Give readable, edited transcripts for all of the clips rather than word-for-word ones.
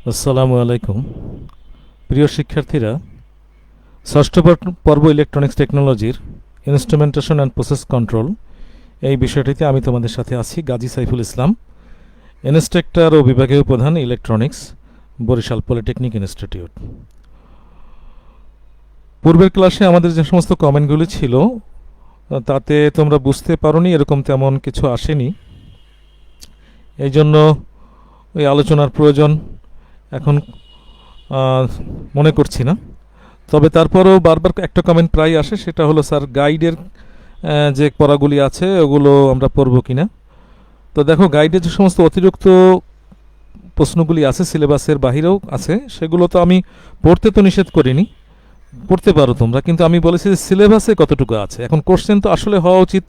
আসসালামু আলাইকুম। প্রিয় শিক্ষার্থীরা, ষষ্ঠ পর্ব ইলেকট্রনিক্স টেকনোলজির ইনস্ট্রুমেন্টেশন অ্যান্ড প্রসেস কন্ট্রোল এই বিষয়টিতে আমি তোমাদের সাথে আছি গাজী সাইফুল ইসলাম, ইনস্ট্রাক্টর ও বিভাগীয় প্রধান ইলেকট্রনিক্স, বরিশাল পলিটেকনিক ইনস্টিটিউট। পূর্বের ক্লাসে আমাদের যে সমস্ত কমেন্টগুলি ছিল তাতে তোমরা বুঝতে পারোনি, এরকম তেমন কিছু আসেনি। এই জন্য ওই আলোচনার প্রয়োজন এখন মনে করছি না। তবে তারপরেও বারবার একটা কমেন্ট প্রায় আসে, সেটা হলো স্যার গাইডের যে পড়াগুলি আছে ওগুলো আমরা পড়ব কিনা। তো দেখো, গাইডের যে সমস্ত অতিরিক্ত প্রশ্নগুলি আছে সিলেবাসের বাহিরেও আছে, সেগুলো তো আমি পড়তে তো নিষেধ করিনি, পড়তে পারো তোমরা, কিন্তু আমি বলেছি যে সিলেবাসে কতটুকু আছে। এখন কোশ্চেন তো আসলে হওয়া উচিত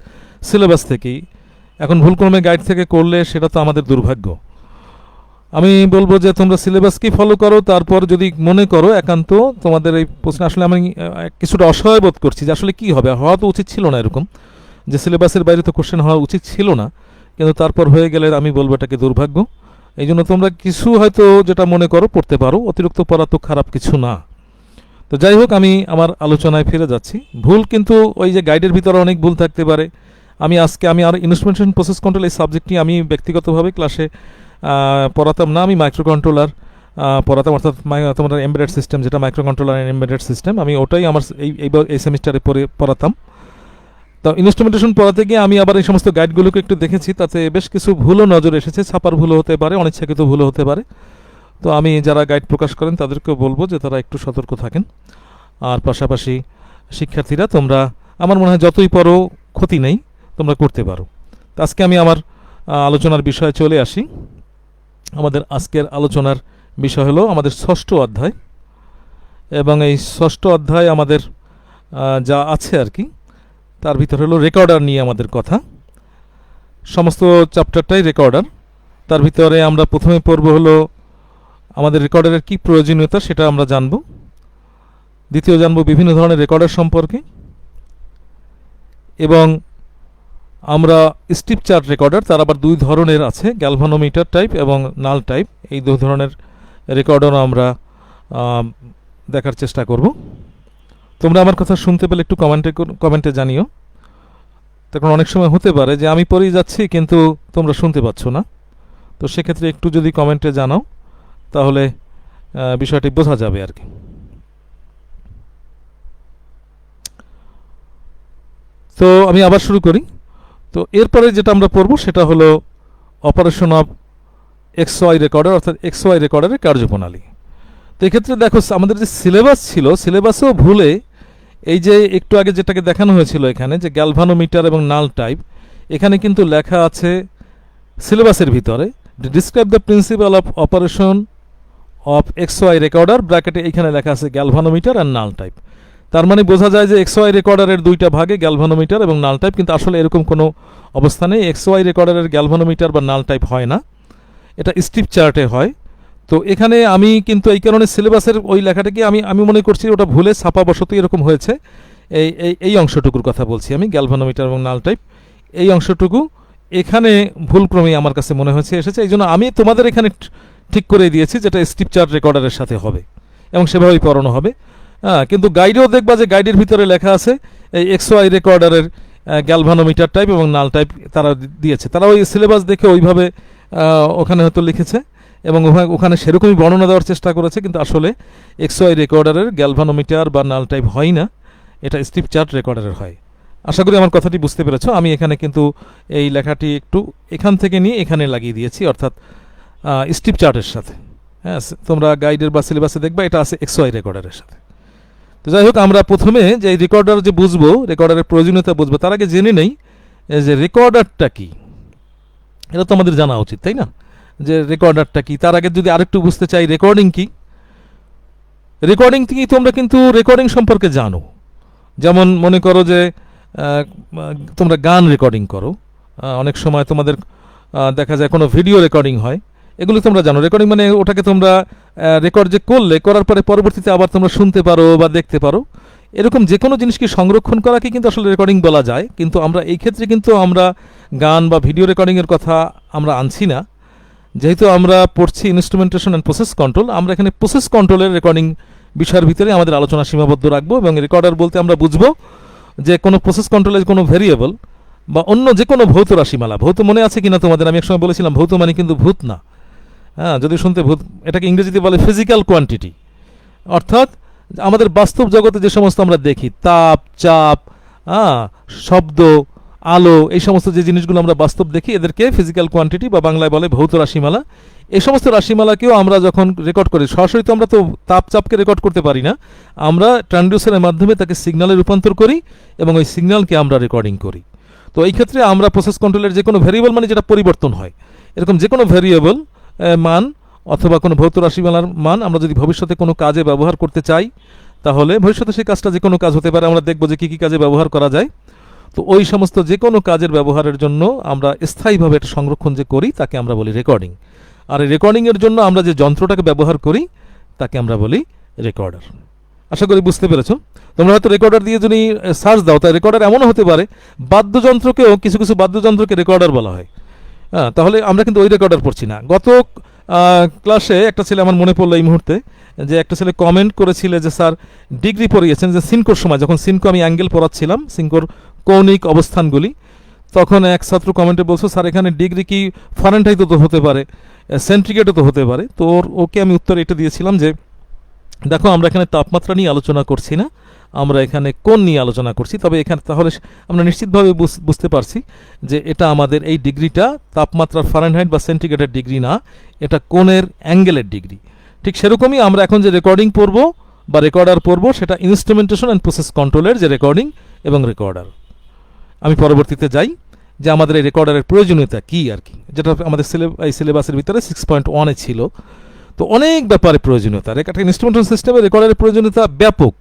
সিলেবাস থেকেই, এখন ভুলক্রমে গাইড থেকে করলে সেটা তো আমাদের দুর্ভাগ্য। আমি বলবো যে তোমরা সিলেবাসকেই ফলো করো, তারপর যদি মনে করো একান্ত তোমাদের এই প্রশ্ন আসলে আমি কিছুটা অসহায় বোধ করছি যে আসলে কী হবে, হওয়া তো উচিত ছিল না এরকম, যে সিলেবাসের বাইরে তো কোশ্চেন হওয়া উচিত ছিল না, কিন্তু তারপর হয়ে গেলে আমি বলবো এটাকে দুর্ভাগ্য। এই জন্য তোমরা কিছু হয়তো যেটা মনে করো পড়তে পারো, অতিরিক্ত পড়া তো খারাপ কিছু না। তো যাই হোক, আমি আমার আলোচনায় ফিরে যাচ্ছি। ভুল কিন্তু ওই যে গাইডের ভিতরে অনেক ভুল থাকতে পারে। আমি আর ইনস্ট্রুমেন্টেশন প্রসেস কন্ট্রোল এই সাবজেক্টটি আমি ব্যক্তিগতভাবে ক্লাসে পড়াতাম না, আমি মাইক্রো কন্ট্রোলার পড়াতাম, অর্থাৎ তোমার এমবেডেড সিস্টেম, যেটা micro controller and embedded system, আমি ওটাই আমার এই সেমিস্টারে পড়াতাম। তো ইনস্ট্রুমেন্টেশন পড়াতে গিয়ে আমি আবার এই সমস্ত গাইডগুলোকে একটু দেখেছি, তাতে বেশ কিছু ভুলও নজরে এসেছে, ছাপার ভুলও হতে পারে, অনিচ্ছাকৃত ভুলও হতে পারে। তো আমি যারা গাইড প্রকাশ করেন তাদেরকেও বলবো যে তারা একটু সতর্ক থাকেন। আর পাশাপাশি শিক্ষার্থীরা, তোমরা আমার মনে হয় যতই পড়ো ক্ষতি নেই, তোমরা করতে পারো। তো আজকে আমি আমার আলোচনার বিষয়ে চলে আসি। আমাদের আজকের আলোচনার বিষয় হলো আমাদের ষষ্ঠ অধ্যায়, এবং এই ষষ্ঠ অধ্যায় আমাদের যা আছে আর কি, তার ভিতরে হলো রেকর্ডার নিয়ে আমাদের কথা। সমস্ত চ্যাপ্টারটাই রেকর্ডার। তার ভিতরে আমরা প্রথমে পড়ব হলো আমাদের রেকর্ডারের কী প্রয়োজনীয়তা, সেটা আমরা জানব। দ্বিতীয় জানব বিভিন্ন ধরনের রেকর্ডার সম্পর্কে, এবং আমরা স্টিপ চার্ট রেকর্ডার, তার আবার দুই ধরনের আছে, গ্যালভানোমিটার টাইপ এবং নাল টাইপ, এই দুই ধরনের রেকর্ডারও আমরা দেখার চেষ্টা করব। তোমরা আমার কথা শুনতে পেলে একটু কমেন্টে জানিও। তখন অনেক সময় হতে পারে যে আমি পড়েই যাচ্ছি কিন্তু তোমরা শুনতে পাচ্ছ না, তো সেক্ষেত্রে একটু যদি কমেন্টে জানাও তাহলে বিষয়টি বোঝা যাবে আর কি। তো আমি আবার শুরু করি। তো এরপরে যেটা আমরা পড়ব সেটা হলো অপারেশন অফ এক্সওয়াই রেকর্ডার, অর্থাৎ এক্সওয়াই রেকর্ডারের কার্যপ্রণালী। তো এক্ষেত্রে দেখো, আমাদের যে সিলেবাস ছিল, সিলেবাসেও ভুলে এই যে একটু আগে যেটাকে দেখানো হয়েছিল এখানে, যে গ্যালভানোমিটার এবং নাল টাইপ, এখানে কিন্তু লেখা আছে সিলেবাসের ভিতরে describe the principle of operation of XY recorder, ব্র্যাকেটে এখানে লেখা আছে গ্যালভানোমিটার অ্যান্ড নাল টাইপ। তার মানে বোঝা যায় যে এক্সওয়াই রেকর্ডারের দুইটা ভাগে, গ্যালভানোমিটার এবং নাল টাইপ, কিন্তু আসলে এরকম কোনো অবস্থানে এক্সওয়াই রেকর্ডারের গ্যালভানোমিটার বা নাল টাইপ হয় না, এটা স্ট্রিপ চার্টে হয়। তো এখানে আমি কিন্তু এই কারণে সিলেবাসের ওই লেখাটাকে আমি মনে করছি ওটা ভুলে ছাপাবশত এরকম হয়েছে। এই অংশটুকুর কথা বলছি আমি, গ্যালভানোমিটার এবং নাল টাইপ, এই অংশটুকু এখানে ভুলক্রমেই আমার কাছে মনে হয়েছে এসেছে, এই জন্য আমি তোমাদের এখানে ঠিক করে দিয়েছি যেটা স্ট্রিপ চার্ট রেকর্ডারের সাথে হবে এবং সেভাবেই পড়ানো হবে। কিন্তু গাইডেও দেখবা যে গাইডের ভিতরে লেখা আছে এই এক্সওয়াই রেকর্ডারের গ্যালভানোমিটার টাইপ এবং নাল টাইপ তারা দিয়েছে, তারা ওই সিলেবাস দেখে ওইভাবে ওখানে হয়তো লিখেছে এবং ওখানে সেরকমই বর্ণনা দেওয়ার চেষ্টা করেছে, কিন্তু আসলে এক্সওয়াই রেকর্ডারের গ্যালভানোমিটার বা নাল টাইপ হয় না, এটা স্ট্রিপ চার্ট রেকর্ডারের হয়। আশা করি আমার কথাটি বুঝতে পেরেছ। আমি এখানে কিন্তু এই লেখাটি একটু এখান থেকে নিয়ে এখানে লাগিয়ে দিয়েছি, অর্থাৎ স্ট্রিপ চার্টের সাথে। হ্যাঁ, তোমরা গাইডের বা সিলেবাসে দেখবা এটা আছে এক্সওয়াই রেকর্ডারের সাথে। তো যাই হোক, আমরা প্রথমে যে রেকর্ডার যে বুঝবো, রেকর্ডারের প্রয়োজনীয়তা বুঝবো, তার আগে জেনে নেই যে রেকর্ডারটা কি। এটা তো আমাদের জানা উচিত, তাই না, যে রেকর্ডারটা কি। তার আগে যদি আরেকটু বুঝতে চাই রেকর্ডিং কি, রেকর্ডিং থেকেই তোমরা কিন্তু রেকর্ডিং সম্পর্কে জানো। যেমন মনে করো যে তোমরা গান রেকর্ডিং করো, অনেক সময় তোমাদের দেখা যায় কোনো ভিডিও রেকর্ডিং হয়, এগুলো তোমরা জানো। রেকর্ডিং মানে ওটাকে তোমরা রেকর্ড যে করলে, করার পরে পরবর্তীতে আবার তোমরা শুনতে পারো বা দেখতে পারো, এরকম যে কোনো জিনিসকে সংরক্ষণ করাকে কিন্তু আসলে রেকর্ডিং বলা যায়। কিন্তু আমরা এই ক্ষেত্রে কিন্তু আমরা গান বা ভিডিও রেকর্ডিংয়ের কথা আমরা আনছি না, যেহেতু আমরা পড়ছি ইনস্ট্রুমেন্টেশন অ্যান্ড প্রসেস কন্ট্রোল, আমরা এখানে প্রসেস কন্ট্রোলের রেকর্ডিং বিষয়ের ভিতরে আমাদের আলোচনা সীমাবদ্ধ রাখবো, এবং রেকর্ডার বলতে আমরা বুঝবো যে কোনো প্রসেস কন্ট্রোলের কোনো ভেরিয়েবল বা অন্য যে কোনো ভৌত রাশিমালা। ভৌত মনে আছে কিনা তোমাদের? আমি একসময় বলেছিলাম ভৌত মানে কিন্তু ভূত না, হ্যাঁ, যদি শুনতে ভূত, এটাকে ইংরেজিতে বলে ফিজিক্যাল কোয়ান্টিটি, অর্থাৎ আমাদের বাস্তব জগতে যে সমস্ত আমরা দেখি, তাপ, চাপ, শব্দ, আলো, এই সমস্ত যে জিনিসগুলো আমরা বাস্তব দেখি, এদেরকে ফিজিক্যাল কোয়ান্টিটি বা বাংলায় বলে ভৌত রাশিমালা। এই সমস্ত রাশিমালাকেও আমরা যখন রেকর্ড করি, সরাসরি তো আমরা তো তাপ চাপকে রেকর্ড করতে পারি না, আমরা ট্রান্সডিউসারের মাধ্যমে তাকে সিগন্যালে রূপান্তর করি এবং ওই সিগন্যালকে আমরা রেকর্ডিং করি। তো এই ক্ষেত্রে আমরা প্রসেস কন্ট্রোলের যে কোনো ভেরিয়েবল মানে যেটা পরিবর্তন হয়, এরকম যে কোনো ভেরিয়েবল মান অথবা কোনো ভৌত রাশিমালার মান আমরা যদি ভবিষ্যতে কোনো কাজে ব্যবহার করতে চাই, তাহলে ভবিষ্যতে সেই কাজটা যে কোনো কাজ হতে পারে, আমরা দেখব যে কী কী কাজে ব্যবহার করা যায়। তো ওই সমস্ত যে কোনো কাজের ব্যবহারের জন্য আমরা স্থায়ীভাবে এটা সংরক্ষণ যে করি তাকে আমরা বলি রেকর্ডিং। আর এই রেকর্ডিংয়ের জন্য আমরা যে যন্ত্রটাকে ব্যবহার করি তাকে আমরা বলি রেকর্ডার। আশা করি বুঝতে পেরেছো। তোমরা হয়তো রেকর্ডার দিয়ে যদি সার্চ দাও, তাই রেকর্ডার এমনও হতে পারে, বাদ্যযন্ত্রকেও কিছু কিছু বাদ্যযন্ত্রকে রেকর্ডার বলা হয়। হ্যাঁ, তাহলে আমরা কিন্তু ওই রেকর্ডার পড়ছি না। গত ক্লাসে একটা ছেলে, আমার মনে পড়লো এই মুহূর্তে, যে একটা ছেলে কমেন্ট করেছিল যে স্যার ডিগ্রি পড়িয়েছেন যে সিনকোর সময়, যখন সিনকো আমি অ্যাঙ্গেল পড়াচ্ছিলাম, সিনকোর কৌণিক অবস্থানগুলি, তখন এক ছাত্র কমেন্টে বলছো স্যার এখানে ডিগ্রি কি ফারেনহাইটও তো হতে পারে, সেন্টিগ্রেডও তো হতে পারে। তো ওকে আমি উত্তর এটা দিয়েছিলাম যে দেখো, আমরা এখানে তাপমাত্রা নিয়ে আলোচনা করছি না, আমরা এখানে কোণ নিয়ে আলোচনা করছি। তবে এখানে তাহলে আমরা নিশ্চিতভাবে বুঝতে পারছি যে এটা আমাদের এই ডিগ্রিটা তাপমাত্রার ফারেনহাইট বা সেন্টিগ্রেডের ডিগ্রি না, এটা কোণের অ্যাঙ্গেলের ডিগ্রি। ঠিক সেরকমই আমরা এখন যে রেকর্ডিং পড়ব বা রেকর্ডার পড়ব, সেটা ইনস্ট্রুমেন্টেশন অ্যান্ড প্রসেস কন্ট্রোলের যে রেকর্ডিং এবং রেকর্ডার। আমি পরবর্তীতে যাই যে আমাদের এই রেকর্ডারের প্রয়োজনীয়তা কী আর কি, যেটা আমাদের এই সিলেবাসের ভিতরে 6.1-এ ছিল। তো অনেক ব্যাপারে প্রয়োজনীয়তা, একটা ইনস্ট্রুমেন্টেশন সিস্টেমে রেকর্ডারের প্রয়োজনীয়তা ব্যাপক।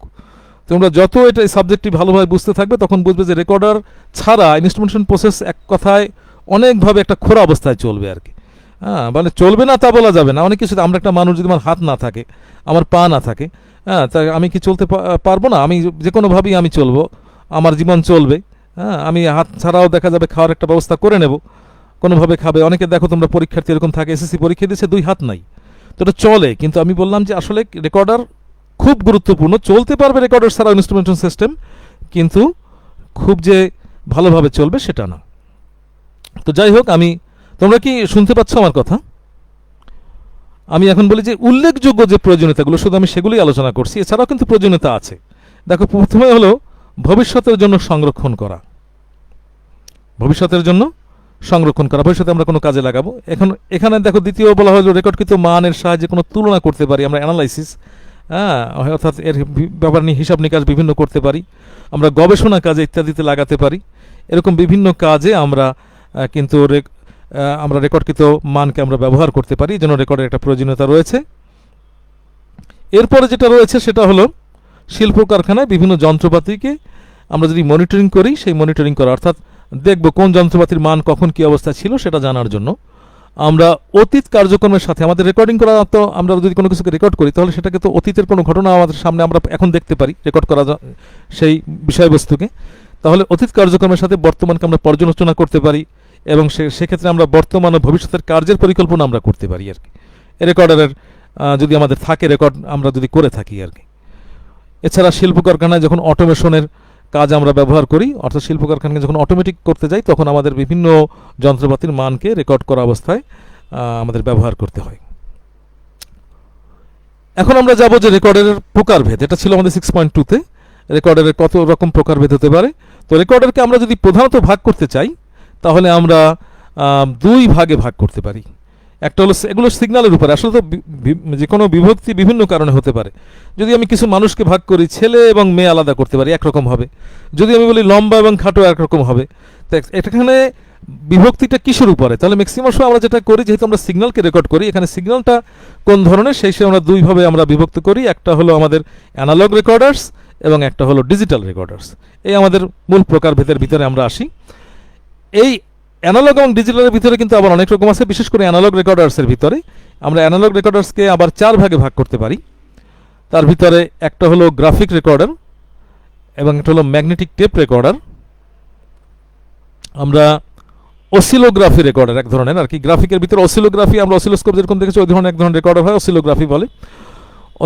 তোমরা যত এটা এই সাবজেক্টটি ভালোভাবে বুঝতে থাকবে, তখন বুঝবে যে রেকর্ডার ছাড়া ইনস্ট্রুমেন্টেশন প্রসেস এক কথায় অনেকভাবে একটা খোরা অবস্থায় চলবে আর কি। হ্যাঁ, মানে চলবে না তা বলা যাবে না, অনেক কিছু। আমরা একটা মানুষ, যদি আমার হাত না থাকে, আমার পা না থাকে, হ্যাঁ, তা আমি কি চলতে পারবো না? আমি যে কোনোভাবেই আমি চলবো, আমার জীবন চলবে। হ্যাঁ, আমি হাত ছাড়াও দেখা যাবে খাওয়ার একটা ব্যবস্থা করে নেব, কোনোভাবে খাবে। অনেকে দেখো তোমরা পরীক্ষার্থী এরকম থাকে, এসএসসি পরীক্ষা দিয়েছে, 2 হাত নাই, তো এটা চলে। কিন্তু আমি বললাম যে আসলে রেকর্ডার খুব গুরুত্বপূর্ণ, চলতে পারবে রেকর্ডার ছাড়া ইনস্ট্রুমেন্টেশন সিস্টেম, কিন্তু খুব যে ভালোভাবে চলবে সেটা না। তো যাই হোক, তোমরা কি শুনতে পাচ্ছ আমার কথা? আমি এখন বলি যে উল্লেখযোগ্য যে প্রয়োজনীয়তাগুলো, শুধু আমি সেগুলোই আলোচনা করছি, এছাড়াও কিন্তু প্রয়োজনীয়তা আছে। দেখো, প্রথমে হলো ভবিষ্যতের জন্য সংরক্ষণ করা। ভবিষ্যতের জন্য সংরক্ষণ করা, ভবিষ্যতে আমরা কোনো কাজে লাগাবো। এখানে দেখো দ্বিতীয় বলা হলো রেকর্ডকৃত মানের সাহায্যে কোনো তুলনা করতে পারি আমরা, অ্যানালাইসিস, হ্যাঁ, অর্থাৎ এর ব্যাপার নিয়ে হিসাব নিকাশ বিভিন্ন করতে পারি, আমরা গবেষণা কাজে ইত্যাদিতে লাগাতে পারি। এরকম বিভিন্ন কাজে আমরা কিন্তু আমরা রেকর্ডকৃত মানকে আমরা ব্যবহার করতে পারি, যেন রেকর্ডের একটা প্রয়োজনীয়তা রয়েছে। এরপরে যেটা রয়েছে সেটা হলো শিল্প কারখানায় বিভিন্ন যন্ত্রপাতিকে আমরা যদি মনিটরিং করি, সেই মনিটরিং করা, অর্থাৎ দেখব কোন যন্ত্রপাতির মান কখন কী অবস্থা ছিল সেটা জানার জন্য আমরা অতীত কার্যক্রমের সাথে আমাদের রেকর্ডিং করা, তো আমরা যদি কোনো কিছুকে রেকর্ড করি তাহলে সেটাকে তো অতীতের কোনো ঘটনা আমাদের সামনে আমরা এখন দেখতে পারি রেকর্ড করা সেই বিষয়বস্তুকে। তাহলে অতীত কার্যক্রমের সাথে বর্তমানকে আমরা পর্যালোচনা করতে পারি, এবং সেক্ষেত্রে আমরা বর্তমান ও ভবিষ্যতের কার্যের পরিকল্পনা আমরা করতে পারি আর কি, রেকর্ডারের যদি আমাদের থাকে, রেকর্ড আমরা যদি করে থাকি আর কি। এছাড়া শিল্প কারখানায় যখন অটোমেশনের কাজ আমরা ব্যবহার করি, অর্থাৎ শিল্প কারখানাকে যখন অটোমেটিক করতে যাই, তখন আমাদের বিভিন্ন যন্ত্রপাতির মানকে রেকর্ড করা অবস্থায় আমাদের ব্যবহার করতে হয়। এখন আমরা যাব যে রেকর্ডের প্রকারভেদ। এটা ছিল আমাদের 6.2-তে, রেকর্ডের কত রকম প্রকারভেদ হতে পারে। তো রেকর্ডারকে আমরা যদি প্রধানত ভাগ করতে চাই, তাহলে আমরা 2 ভাগে ভাগ করতে পারি। একটা হলো এগুলো সিগন্যালের উপরে, আসলে তো যে কোনো বিভক্তি বিভিন্ন কারণে হতে পারে। যদি আমি কিছু মানুষকে ভাগ করি, ছেলে এবং মেয়ে আলাদা করতে পারি, একরকম হবে। যদি আমি বলি লম্বা এবং খাটো, একরকম হবে। তো এখানে বিভক্তিটা কিসের উপরে? তাহলে ম্যাক্সিমাম সময় আমরা যেটা করি, যেহেতু আমরা সিগন্যালকে রেকর্ড করি, এখানে সিগন্যালটা কোন ধরনের সেই আমরা 2 ভাবে আমরা বিভক্ত করি। একটা হলো আমাদের অ্যানালগ রেকর্ডার্স এবং একটা হলো ডিজিটাল রেকর্ডার্স। এই আমাদের মূল প্রকারভেদের ভিতরে আমরা আসি। এই অ্যানালগ এবং ডিজিটালের ভিতরে কিন্তু আবার অনেক রকম আছে। বিশেষ করে অ্যানালগ রেকর্ডার্সের ভিতরে আমরা অ্যানালগ রেকর্ডার্সকে আবার 4 ভাগে ভাগ করতে পারি। তার ভিতরে একটা হলো গ্রাফিক রেকর্ডার এবং একটা হলো ম্যাগনেটিক টেপ রেকর্ডার। আমরা অসিলোগ্রাফি রেকর্ডার এক ধরনের আর কি, গ্রাফিকের ভিতরে অসিলোগ্রাফি, আমরা অসিলোস্কোপ যেরকম দেখেছি ওই ধরনের এক ধরনের রেকর্ডার হয়, অসিলোগ্রাফি বলে।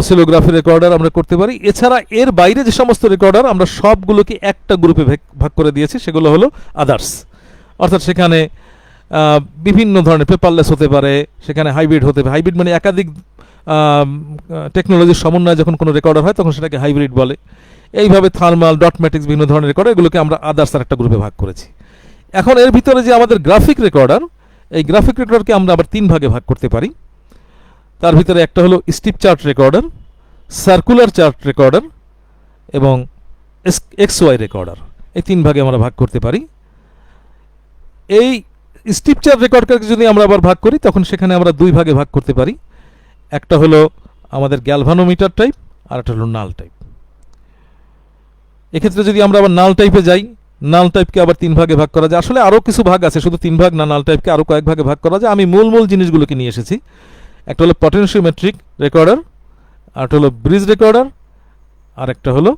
অসিলোগ্রাফি রেকর্ডার আমরা করতে পারি। এছাড়া এর বাইরে যে সমস্ত রেকর্ডার আমরা সবগুলোকে একটা গ্রুপে ভাগ করে দিয়েছি, সেগুলো হলো আদার্স। অর্থাৎ সেখানে বিভিন্ন ধরনের পেপারলেস হতে পারে, সেখানে হাইব্রিড হতে পারে। হাইব্রিড মানে একাধিক টেকনোলজির সমন্বয়ে যখন কোনো রেকর্ডার হয় তখন সেটাকে হাইব্রিড বলে। এইভাবে থার্মাল, ডটম্যাটিক্স, বিভিন্ন ধরনের রেকর্ডার, এগুলোকে আমরা আদার্স আর একটা গ্রুপে ভাগ করেছি। এখন এর ভিতরে যে আমাদের গ্রাফিক রেকর্ডার, এই গ্রাফিক রেকর্ডারকে আমরা আবার 3 ভাগে ভাগ করতে পারি। তার ভিতরে একটা হলো strip chart recorder, circular chart recorder এবং XY রেকর্ডার। এই 3 ভাগে আমরা ভাগ করতে পারি। এই স্টিপ চার্ট রেকর্ডারকে যদি আমরা আবার ভাগ করি তখন সেখানে আমরা 2 ভাগে ভাগ করতে পারি। একটা হলো আমাদের গ্যালভানোমিটার টাইপ আর একটা হলো নাল টাইপ। এক্ষেত্রে যদি আমরা আবার নাল টাইপে যাই, নাল টাইপকে আবার 3 ভাগে ভাগ করা যায়। আসলে আরও কিছু ভাগ আছে, শুধু 3 ভাগ না, নাল টাইপকে আরও কয়েক ভাগে ভাগ করা যায়। আমি মূল জিনিসগুলোকে নিয়ে এসেছি। একটা হলো পটেনশিওমেট্রিক রেকর্ডার, আর একটা হলো ব্রিজ রেকর্ডার, আর একটা হলো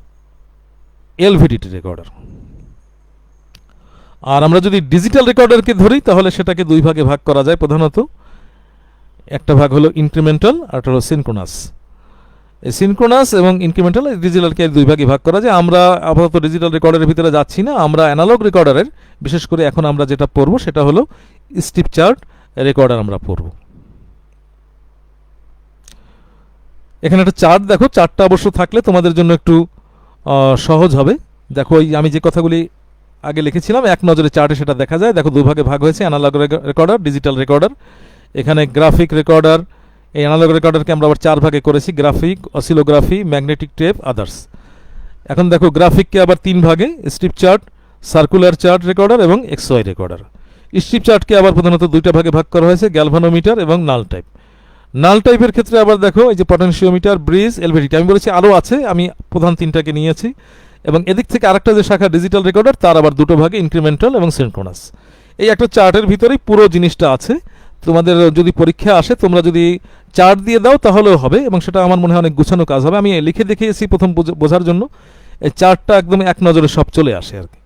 এলভিডিটি রেকর্ডার। আর আমরা যদি ডিজিটাল রেকর্ডারকে ধরি তাহলে সেটাকে 2 ভাগে ভাগ করা যায় প্রধানত। একটা ভাগ হলো ইনক্রিমেন্টাল আর একটা হলো সিনক্রোনাস। এই সিনক্রোনাস এবং ইনক্রিমেন্টাল ডিজিটালকে 2 ভাগে ভাগ করা যায়। আমরা আপাতত ডিজিটাল রেকর্ডারের ভিতরে যাচ্ছি না, আমরা অ্যানালগ রেকর্ডারের, বিশেষ করে এখন আমরা যেটা পড়ব সেটা হলো স্টিপ চার্ট রেকর্ডার আমরা পড়ব। এখানে একটা চার্ট দেখো, চার্টটা অবশ্য থাকলে তোমাদের জন্য একটু সহজ হবে। দেখো এই আমি যে কথাগুলি আগে লিখেছিলাম এক নজরে চার্টে সেটা দেখা যায়। দেখো 2 ভাগে ভাগ হয়েছে, অ্যানালগ রেকর্ডার, ডিজিটাল রেকর্ডার। এখানে গ্রাফিক রেকর্ডার, এই অ্যানালগ রেকর্ডারকে আমরা আবার 4 ভাগে করেছি, গ্রাফিক, অসিলোগ্রাফি, ম্যাগনেটিক টেপ, আদার্স। এখন দেখো গ্রাফিককে আবার 3 ভাগে, strip chart, circular chart recorder এবং XY রেকর্ডার। স্ট্রিপ চার্টকে আবার প্রধানত 2টা ভাগে ভাগ করা হয়েছে, গ্যালভানোমিটার এবং নাল টাইপ। নাল টাইপের ক্ষেত্রে আবার দেখো এই যে পটেনশিওমিটার, ব্রিজ, এলভিডিটি, আমি বলেছি আরও আছে, আমি প্রধান 3টাকে নিয়েছি। এবং এদিক থেকে আরেকটা যে শাখা ডিজিটাল রেকর্ডার, তার আবার 2টো ভাগে, ইনক্রিমেন্টাল এবং সিনক্রোনাস। এই একটা চার্টের ভিতরেই পুরো জিনিসটা আছে। তোমাদের যদি পরীক্ষা আসে তোমরা যদি চার্ট দিয়ে দাও তাহলেও হবে, এবং সেটা আমার মনে হয় অনেক গুছানো কাজ হবে। আমি লিখে দেখিয়েছি প্রথম বোঝার জন্য, এই চার্টটা একদম এক নজরে সব চলে আসে আর কি।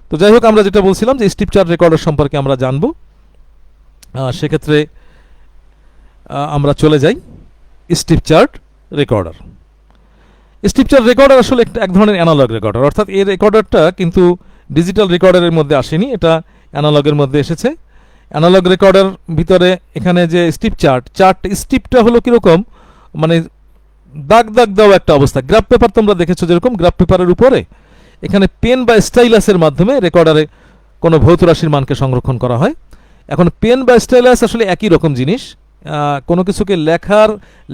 তো যাই হোক, আমরা যেটা বলছিলাম যে স্টিপ চার্ট রেকর্ডার সম্পর্কে আমরা জানবো। সেক্ষেত্রে আমরা চলে যাই strip chart recorder. Strip chart recorder আসলে এক ধরনের অ্যানালগ রেকর্ডার, অর্থাৎ এই রেকর্ডারটা কিন্তু ডিজিটাল রেকর্ডারের মধ্যে আসেনি, এটা অ্যানালগের মধ্যে এসেছে। অ্যানালগ রেকর্ডার ভিতরে এখানে যে স্টিপ চার্ট, স্টিপটা হলো কীরকম, মানে দাগ দাগ দেওয়া একটা অবস্থা। গ্রাফ পেপার তোমরা দেখেছো যেরকম, গ্রাফ পেপারের উপরে এখানে পেন বা স্টাইলাসের মাধ্যমে রেকর্ডারে কোনো ভৌত রাশির মানকে সংরক্ষণ করা হয়। এখন পেন বা স্টাইলাস আসলে একই রকম জিনিস। কোনো কিছুকে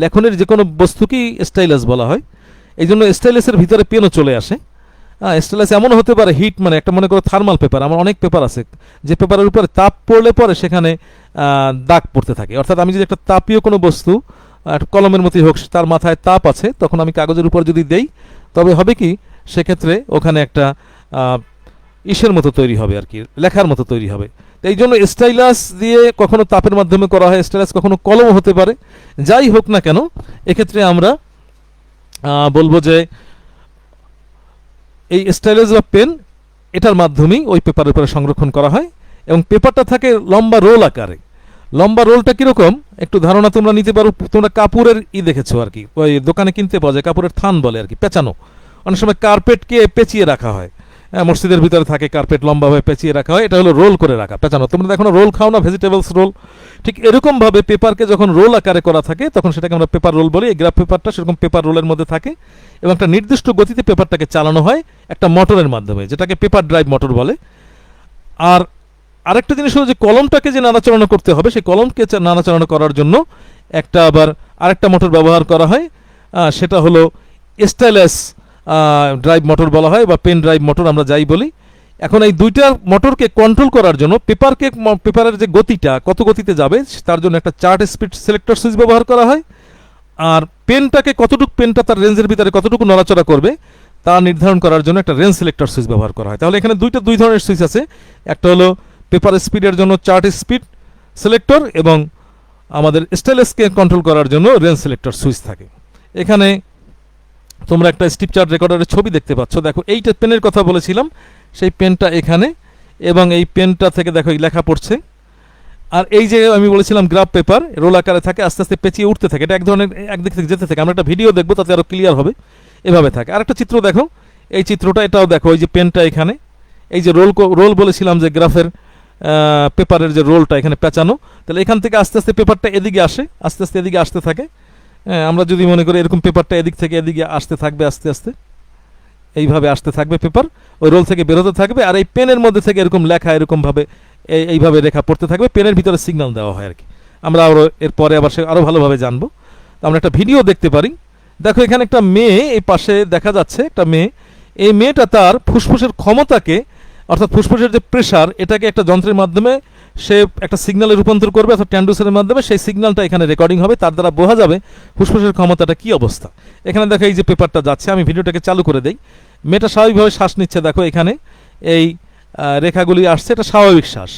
লেখনের যে কোনো বস্তুকেই স্টাইলাস বলা হয়, এই জন্য স্টাইলাসের ভিতরে পেনও চলে আসে। স্টাইলাস এমন হতে পারে হিট, মানে একটা মনে করো থার্মাল পেপার, আমার অনেক পেপার আছে যে পেপারের উপরে তাপ পড়লে পরে সেখানে দাগ পড়তে থাকে। অর্থাৎ আমি যদি একটা তাপীয় কোনো বস্তু, একটা কলমের মতোই হোক, তার মাথায় তাপ আছে, তখন আমি কাগজের উপর যদি দেই তবে হবে কি, সেক্ষেত্রে ওখানে একটা ইসের মতো তৈরি হবে আর কি, লেখার মতো তৈরি হবে। তো এই জন্য স্টাইলাস দিয়ে কখনো তাপের মাধ্যমে করা হয়, স্টাইলাস কখনো কলমও হতে পারে। যাই হোক না কেন, এক্ষেত্রে আমরা বলবো যে এই স্টাইলাস বা পেন, এটার মাধ্যমেই ওই পেপারের উপরে সংরক্ষণ করা হয়, এবং পেপারটা থাকে লম্বা রোল আকারে। লম্বা রোলটা কীরকম একটু ধারণা তোমরা নিতে পারো। তোমরা কাপড়ের দেখেছো আর কি, ওই দোকানে কিনতে পাওয়া যায়, কাপড়ের থান বলে আর কি, পেঁচানো। অনেক সময় কার্পেটকে পেঁচিয়ে রাখা হয়, মসজিদের ভিতরে থাকে কার্পেট, লম্বাভাবে পেঁচিয়ে রাখা হয়, এটা হলো রোল করে রাখা, পেঁচানো। তোমরা দেখো রোল খাও না, ভেজিটেবলস রোল, ঠিক এরকমভাবে পেপারকে যখন রোল আকারে করা থাকে তখন সেটাকে আমরা পেপার রোল বলি। এই গ্রাফ পেপারটা সেরকম পেপার রোলের মধ্যে থাকে, এবং একটা নির্দিষ্ট গতিতে পেপারটাকে চালানো হয় একটা মোটরের মাধ্যমে, যেটাকে পেপার ড্রাইভ মোটর বলে। আর আরেকটা জিনিস হলো যে কলমটাকে যে নাড়াচাড়া করতে হবে, সেই কলমকে নাড়াচাড়া করার জন্য একটা আবার আরেকটা মোটর ব্যবহার করা হয়, সেটা হলো স্টাইলাস ড্রাইভ মোটর বলা হয়, বা পেন ড্রাইভ মোটর আমরা যাই বলি। এখন এই দুইটা মোটরকে কন্ট্রোল করার জন্য পেপারের যে গতিটা কত গতিতে যাবে তার জন্য একটা চার্ট স্পিড সিলেক্টর সুইচ ব্যবহার করা হয়, আর পেনটাকে পেনটা তার রেঞ্জের ভিতরে কতটুকু নড়াচড়া করবে তা নির্ধারণ করার জন্য একটা রেঞ্জ সিলেক্টর সুইচ ব্যবহার করা হয়। তাহলে এখানে দুই ধরনের সুইচ আছে, একটা হলো পেপার স্পিডের জন্য চার্ট স্পিড সিলেক্টর, এবং আমাদের স্টাইলাসকে কন্ট্রোল করার জন্য রেঞ্জ সিলেক্টর সুইচ থাকে। এখানে তোমরা একটা স্টিপ চার্ট রেকর্ডারের ছবি দেখতে পাচ্ছ। দেখো এইটা পেনের কথা বলেছিলাম, সেই পেনটা এখানে, এবং এই পেনটা থেকে দেখো এই লেখা পড়ছে। আর এই যে আমি বলেছিলাম গ্রাফ পেপার রোল আকারে থাকে, আস্তে আস্তে পেঁচিয়ে উঠতে থাকে, এটা এক ধরনের একদিক থেকে যেতে থাকে। আমরা একটা ভিডিও দেখবো, তাতে আরও ক্লিয়ার হবে। এভাবে থাকে। আর একটা চিত্র দেখো, এই চিত্রটা, এটাও দেখো, এই যে পেনটা এখানে, এই যে রোল বলেছিলাম যে গ্রাফের পেপারের যে রোলটা এখানে পেঁচানো, তাহলে এখান থেকে আস্তে আস্তে পেপারটা এদিকে আসে, আস্তে আস্তে এদিকে আসতে থাকে। আমরা যদি মনে করি এরকম পেপারটা এদিক থেকে এদিকে আসতে থাকবে, আস্তে আস্তে এইভাবে আসতে থাকবে পেপার, ওই রোল থেকে বেরোতে থাকবে। আর এই পেনের মধ্যে থেকে এরকম লেখা এরকমভাবে এইভাবে রেখা পড়তে থাকবে, পেনের ভিতরে সিগন্যাল দেওয়া হয় আর কি। আমরা আরও এরপরে আবার সে আরও ভালোভাবে জানবো। আমরা একটা ভিডিও দেখতে পারি। দেখো এখানে একটা মেয়ে, এই পাশে দেখা যাচ্ছে একটা মেয়ে। এই মেয়েটা তার ফুসফুসের ক্ষমতাকে, অর্থাৎ ফুসফুসের যে প্রেশার, এটাকে একটা যন্ত্রের মাধ্যমে সে একটা সিগন্যালে রূপান্তর করবে, অর্থাৎ ট্যান্ডুসের মাধ্যমে সেই সিগন্যালটা এখানে রেকর্ডিং হবে, তার দ্বারা বোঝা যাবে ফুসফুসের ক্ষমতাটা কি অবস্থা। এখানে দেখো এই যে পেপারটা যাচ্ছে, আমি ভিডিওটাকে চালু করে দেই। মেয়েটা স্বাভাবিকভাবে শ্বাস নিচ্ছে, দেখো এখানে এই রেখাগুলি আসছে, এটা স্বাভাবিক শ্বাস।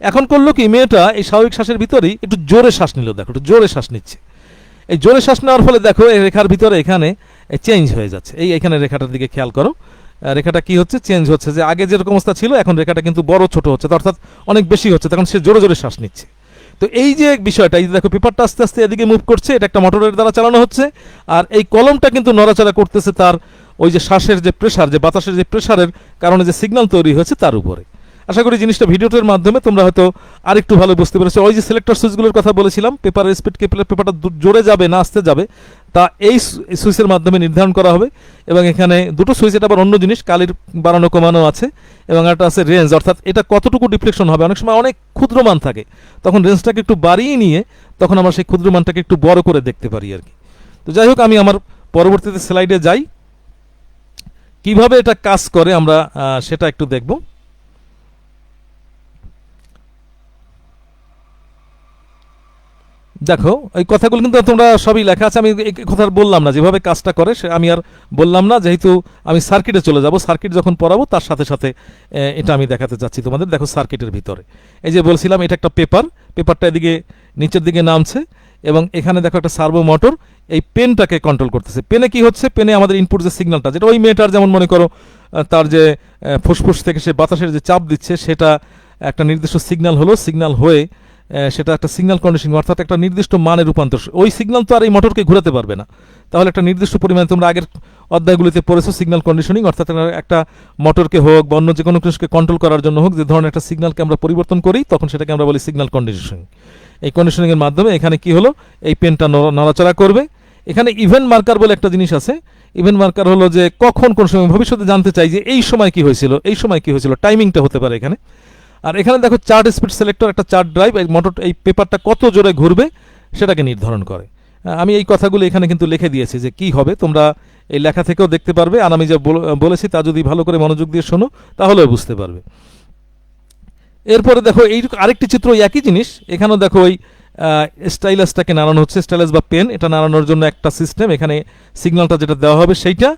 এখন করলো কি, মেয়েটা এই স্বাভাবিক শ্বাসের ভিতরেই একটু জোরে শ্বাস নিল, দেখো একটু জোরে শ্বাস নিচ্ছে। এই জোরে শ্বাস নেওয়ার ফলে দেখো এই রেখার ভিতরে এখানে চেঞ্জ হয়ে যাচ্ছে। এখানে রেখাটার দিকে খেয়াল করো, রেখাটা কি হচ্ছে, চেঞ্জ হচ্ছে। যে আগে যেরকম অবস্থা ছিল, এখন রেখাটা কিন্তু বড় ছোট হচ্ছে, অর্থাৎ অনেক বেশি হচ্ছে, তখন সে জোরে জোরে শ্বাস নিচ্ছে। তো এই যে বিষয়টা, এই যে দেখো পেপারটা আস্তে আস্তে এদিকে মুভ করছে, এটা একটা মোটরের দ্বারা চালানো হচ্ছে। আর এই কলমটা কিন্তু নড়াচড়া করতেছে তার ওই যে শ্বাসের যে প্রেশার, যে বাতাসের যে প্রেশারের কারণে যে সিগন্যাল তৈরি হয়েছে তার উপরে। আশা করি জিনিসটা ভিডিওটার মাধ্যমে তোমরা হয়তো আরেকটু ভালো বুঝতে পেরেছো। ওই যে সিলেক্টর সুইচগুলোর কথা বলেছিলাম, পেপারের স্পিড কেপেলের পেপারটা জোরে যাবে না আস্তে যাবে, তা এই সুইচের মাধ্যমে নির্ধারণ করা হবে। এবং এখানে দুটো সুইচ, এটা আবার অন্য জিনিস, কালির বাড়ানো কমানো আছে, এবং একটা আছে রেঞ্জ, অর্থাৎ এটা কতটুকু ডিফ্লেকশন হবে। অনেক সময় অনেক ক্ষুদ্র মান থাকে, তখন রেঞ্জটাকে একটু বাড়িয়ে নিয়ে তখন আমরা সেই ক্ষুদ্র মানটাকে একটু বড় করে দেখতে পারি আর কি। তো যাই হোক, আমি আমার পরবর্তীতে স্লাইডে যাই, কিভাবে এটা কাজ করে আমরা সেটা একটু দেখব। দেখো এই কথাগুলো কিন্তু তোমরা সবই লেখা আছে, আমি এই কথা বললাম না, যেভাবে কাজটা করে সে আমি আর বললাম না, যেহেতু আমি সার্কিটে চলে যাব। সার্কিট যখন পড়াবো তার সাথে সাথে এটা আমি দেখাতে চাচ্ছি তোমাদের। দেখো সার্কিটের ভিতরে এই যে বলছিলাম, এটা একটা পেপারটা এদিকে নিচের দিকে নামছে, এবং এখানে দেখো একটা সার্ভো মোটর এই পেনটাকে কন্ট্রোল করতেছে। পেনে কি হচ্ছে, পেনে আমাদের ইনপুট যে সিগন্যালটা, যেটা ওই মেয়েটার যেমন মনে করো তার যে ফুসফুস থেকে সে বাতাসের যে চাপ দিচ্ছে, সেটা একটা নির্দিষ্ট সিগন্যাল হলো, সিগন্যাল হয়ে সেটা একটা সিগন্যাল কন্ডিশনিং, অর্থাৎ একটা নির্দিষ্ট মানের রূপান্তর। ওই সিগন্যাল তো আর এই মোটরকে ঘোরাতে পারবে না, তাহলে একটা নির্দিষ্ট পরিমাণে, তোমরা আগের অধ্যায়গুলিতে পড়েছো সিগন্যাল কন্ডিশনিং, অর্থাৎ একটা মোটরকে হোক বা অন্য যে কোনো কিছুকে কন্ট্রোল করার জন্য হোক, যে ধরনের একটা সিগন্যালকে আমরা পরিবর্তন করি, তখন সেটাকে আমরা বলি সিগন্যাল কন্ডিশনিং। এই কন্ডিশনিংয়ের মাধ্যমে এখানে কি হলো, এই পেনটা নড়াচড়া করবে। এখানে ইভেন্ট মার্কার বলে একটা জিনিস আছে। ইভেন্ট মার্কার হলো যে কখন কোন সময়, ভবিষ্যতে জানতে চাই যে এই সময় কি হয়েছিল, এই সময় কি হয়েছিল, টাইমিংটা হতে পারে এখানে। আর এখানে দেখো চার্ট স্পিড সিলেক্টর, একটা চার্ট ড্রাইভ, এই মোটর এই পেপারটা কত জোরে ঘুরবে সেটাকে নির্ধারণ করে। আমি এই কথাগুলো এখানে কিন্তু লিখে দিয়েছি যে কি হবে, তোমরা এই লেখা থেকেও দেখতে পারবে। আর আমি যা বলেছি তা যদি ভালো করে মনোযোগ দিয়ে শোনো তাহলেও বুঝতে পারবে। এরপরে দেখো এই আরেকটি চিত্র, একই জিনিস। এখানেও দেখো ওই স্টাইলাসটাকে নাড়ানো হচ্ছে, স্টাইলাস বা পেন, এটা নাড়ানোর জন্য একটা সিস্টেম। এখানে সিগন্যালটা যেটা দেওয়া হবে সেইটা,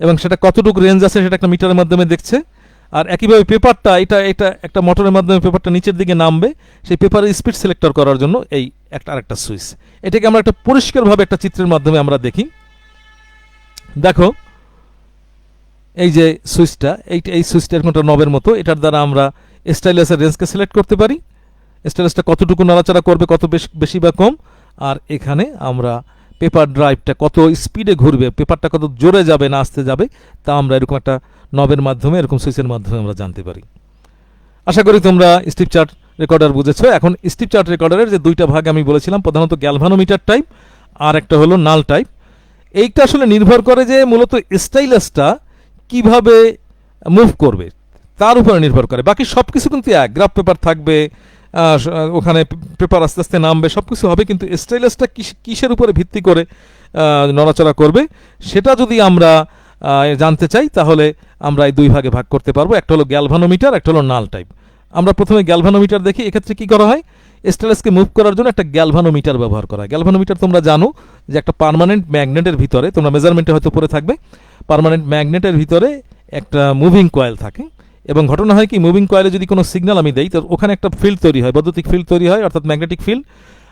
এবং সেটা কতটুকু রেঞ্জ আছে সেটা একটা মিটারের মাধ্যমে দেখছে। আর একইভাবে পেপারটা, এটা একটা মোটরের মাধ্যমে পেপারটা নিচের দিকে নামবে, সেই পেপারের স্পিড সিলেক্টর করার জন্য এই আরেকটা সুইচ। এটাকে আমরা একটা পরিষ্কারভাবে একটা চিত্রের মাধ্যমে আমরা দেখি। দেখো এই যে সুইচটা, এই সুইচটা এরকম একটা নবের মতো, এটার দ্বারা আমরা স্টাইলাসের রেঞ্জকে সিলেক্ট করতে পারি, স্টাইলাসটা কতটুকু নাড়াচাড়া করবে, কত বেশি বা কম। আর এখানে আমরা পেপার ড্রাইভটা কত স্পিডে ঘুরবে, পেপারটা কত জোরে যাবে না আসতে যাবে, তা আমরা এরকম একটা নবের মাধ্যমে, এরকম সুইচের মাধ্যমে আমরা জানতে পারি। আশা করি তোমরা স্টিপ চার্ট রেকর্ডার বুঝেছো। এখন স্টিপ চার্ট রেকর্ডারের যে দুইটা ভাগ আমি বলেছিলাম, প্রধানত গ্যালভানোমিটার টাইপ আর একটা হলো নাল টাইপ। এইটা আসলে নির্ভর করে যে মূলত স্টাইলাসটা কিভাবে মুভ করবে তার উপরে নির্ভর করে। বাকি সব কিছু কিন্তু এক, গ্রাফ পেপার থাকবে, ওখানে পেপার আস্তে আস্তে নামবে, সব কিছু হবে, কিন্তু স্টাইলাসটা কিসের উপরে ভিত্তি করে নড়াচড়া করবে সেটা যদি আমরা জানতে চাই, তাহলে আমরা এই দুই ভাগে ভাগ করতে পারবো। একটা হলো গ্যালভানোমিটার, একটা হলো নাল টাইপ। আমরা প্রথমে গ্যালভানোমিটার দেখি। এক্ষেত্রে কি করা হয়, স্টাইলাসকে মুভ করার জন্য একটা গ্যালভানোমিটার ব্যবহার করা হয়। গ্যালভানোমিটার তোমরা জানো যে একটা পার্মানেন্ট ম্যাগনেটের ভিতরে, তোমরা মেজারমেন্টে হয়তো পড়ে থাকবে, পার্মানেন্ট ম্যাগনেটের ভিতরে একটা মুভিং কয়েল থাকে, এবং ঘটনা হয় কি, মুভিং কয়েলে যদি কোনো সিগন্যাল আমি দেই, তো ওখানে একটা ফিল্ড তৈরি হয়, বৈদ্যুতিক ফিল্ড তৈরি হয়, অর্থাৎ ম্যাগনেটিক ফিল্ড।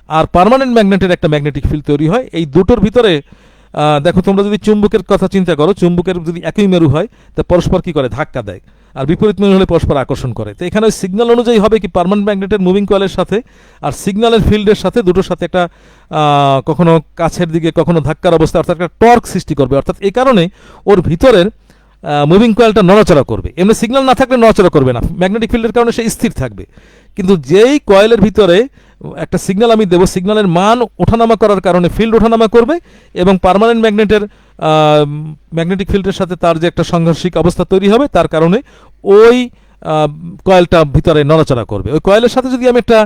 আর পার্মানেন্ট ম্যাগনেটের একটা ম্যাগনেটিক ফিল্ড তৈরি হয়। এই দুটোর ভিতরে দেখো, তোমরা যদি চুম্বকের কথা চিন্তা করো, চুম্বকের যদি একই মেরু হয়, তা পরস্পর কি করে, ধাক্কা দেয়। আর বিপরীতমুখী হলে পরস্পর আকর্ষণ করে। তো এখানে ওই সিগন্যাল অনুযায়ী হবে কি পার্মানেন্ট ম্যাগনেটের মুভিং কয়েলের সাথে আর সিগন্যালের ফিল্ডের সাথে দুটোর সাথে একটা কখনো কাছের দিকে কখনো ধাক্কার অবস্থা, অর্থাৎ একটা টর্ক সৃষ্টি করবে। অর্থাৎ এই কারণে ওর ভিতরের মুভিং কয়েলটা নড়াচড়া করবে। এমনি সিগন্যাল না থাকলে নড়াচড়া করবে না, ম্যাগনেটিক ফিল্ডের কারণে সে স্থির থাকবে। কিন্তু যেই কয়েলের ভিতরে একটা সিগন্যাল আমি দেবো, সিগন্যালের মান ওঠানামা করার কারণে ফিল্ড ওঠানামা করবে এবং পার্মানেন্ট ম্যাগনেটের ম্যাগনেটিক ফিল্ডের সাথে তার যে একটা সাংঘর্ষিক অবস্থা তৈরি হবে, তার কারণে ওই কয়েলটা ভিতরে নড়াচড়া করবে। ওই কয়েলের সাথে যদি আমি একটা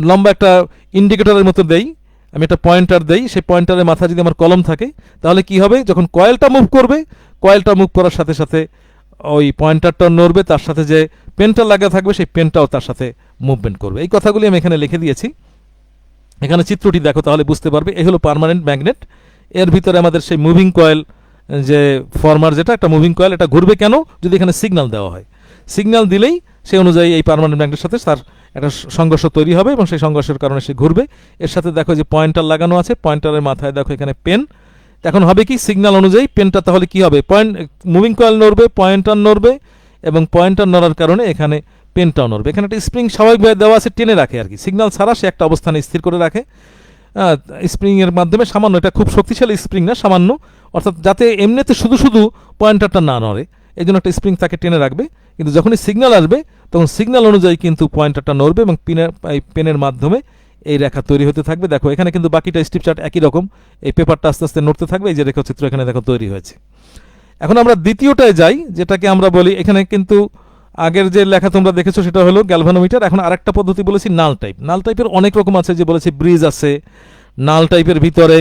লম্বা একটা ইন্ডিকেটরের মতো দেই, আমি একটা পয়েন্টার দেই, সেই পয়েন্টারের মাথায় যদি আমার কলম থাকে, তাহলে কি হবে, যখন কয়েলটা মুভ করবে, কয়েলটা মুভ করার সাথে সাথে ওই পয়েন্টারটা নড়বে, তার সাথে যে পেনটা লাগা থাকবে সেই পেনটাও তার সাথে মুভমেন্ট করবে। এই কথাগুলি আমি এখানে লিখে দিয়েছি। এখানে চিত্রটি দেখো তাহলে বুঝতে পারবে। এই হলো পার্মানেন্ট ম্যাগনেট, এর ভিতরে আমাদের সেই মুভিং কয়েল যে ফর্মার, যেটা একটা মুভিং কয়েল, এটা ঘুরবে কেন, যদি এখানে সিগন্যাল দেওয়া হয়। সিগন্যাল দিলেই সেই অনুযায়ী এই পার্মানেন্ট ম্যাগনেটের সাথে তার একটা সংঘর্ষ তৈরি হবে এবং সেই সংঘর্ষের কারণে সে ঘুরবে। এর সাথে দেখো যে পয়েন্টার লাগানো আছে, পয়েন্টারের মাথায় দেখো এখানে পেন। এখন হবে কি, সিগন্যাল অনুযায়ী পেনটা তাহলে কি হবে, মুভিং কয়েল নড়বে, পয়েন্টার নড়বে এবং পয়েন্টার নড়ার কারণে এখানে পেনটাও নড়বে। এখানে একটা স্প্রিং স্বাভাবিকভাবে দেওয়া আছে, টেনে রাখে আর কি, সিগন্যাল ছাড়া সে একটা অবস্থানে স্থির করে রাখে স্প্রিংয়ের মাধ্যমে। সামান্য, এটা খুব শক্তিশালী স্প্রিং না, সামান্য, অর্থাৎ যাতে এমনিতে শুধু শুধু পয়েন্টারটা না নড়ে, এই জন্য একটা স্প্রিং তাকে টেনে রাখবে। কিন্তু যখনই সিগন্যাল আসবে তখন সিগন্যাল অনুযায়ী কিন্তু পয়েন্টারটা নড়বে এবং পেনের মাধ্যমে এই রেখা তৈরি হতে থাকবে। দেখো এখানে কিন্তু বাকিটা স্ট্রিপ চার্ট একই রকম, এই পেপারটা আস্তে আস্তে নড়তে থাকবে। এই যে রেখাচিত্র এখানে দেখো তৈরি হয়েছে। এখন আমরা দ্বিতীয়টায় যাই, যেটাকে আমরা বলি, এখানে কিন্তু আগের যে লেখা তোমরা দেখেছো সেটা হলো গ্যালভানোমিটার। এখন আরেকটা পদ্ধতি বলেছি নাল টাইপ। নাল টাইপের অনেক রকম আছে, যে বলেছি ব্রিজ আছে, নাল টাইপের ভিতরে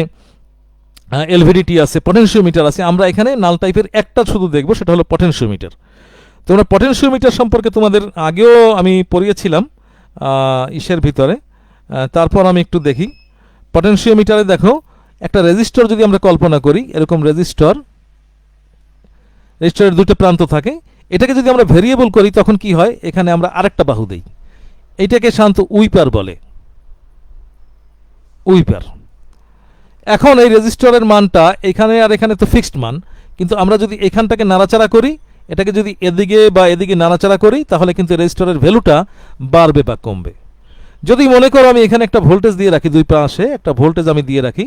এলভিডিটি আছে, পটেনশিওমিটার আছে। আমরা এখানে নাল টাইপের একটা শুধু দেখবো, সেটা হলো পটেনশিওমিটার। তোমরা পটেনশিওমিটার সম্পর্কে তোমাদের আগেও আমি পড়িয়েছিলাম ইসের ভিতরে, তারপর আমি একটু দেখি। পটেনশিওমিটারে দেখো একটা রেজিস্টর যদি আমরা কল্পনা করি, এরকম রেজিস্টরের দুটো প্রান্ত থাকে। এটাকে যদি আমরা ভেরিয়েবল করি তখন কি হয়, এখানে আমরা আরেকটা বাহু দেই, এইটাকে সাধারণত উইপার বলে, উইপার। এখন এই রেজিস্টরের মানটা এখানে আর এখানে তো ফিক্সড মান, কিন্তু আমরা যদি এখানটাকে নাড়াচাড়া করি, এটাকে যদি এদিকে বা এদিকে নাড়াচাড়া করি, তাহলে কিন্তু রেজিস্টরের ভ্যালুটা বাড়বে বা কমবে। যদি মনে করো আমি এখানে একটা ভোল্টেজ দিয়ে রাখি, দুই পাশে একটা ভোল্টেজ আমি দিয়ে রাখি,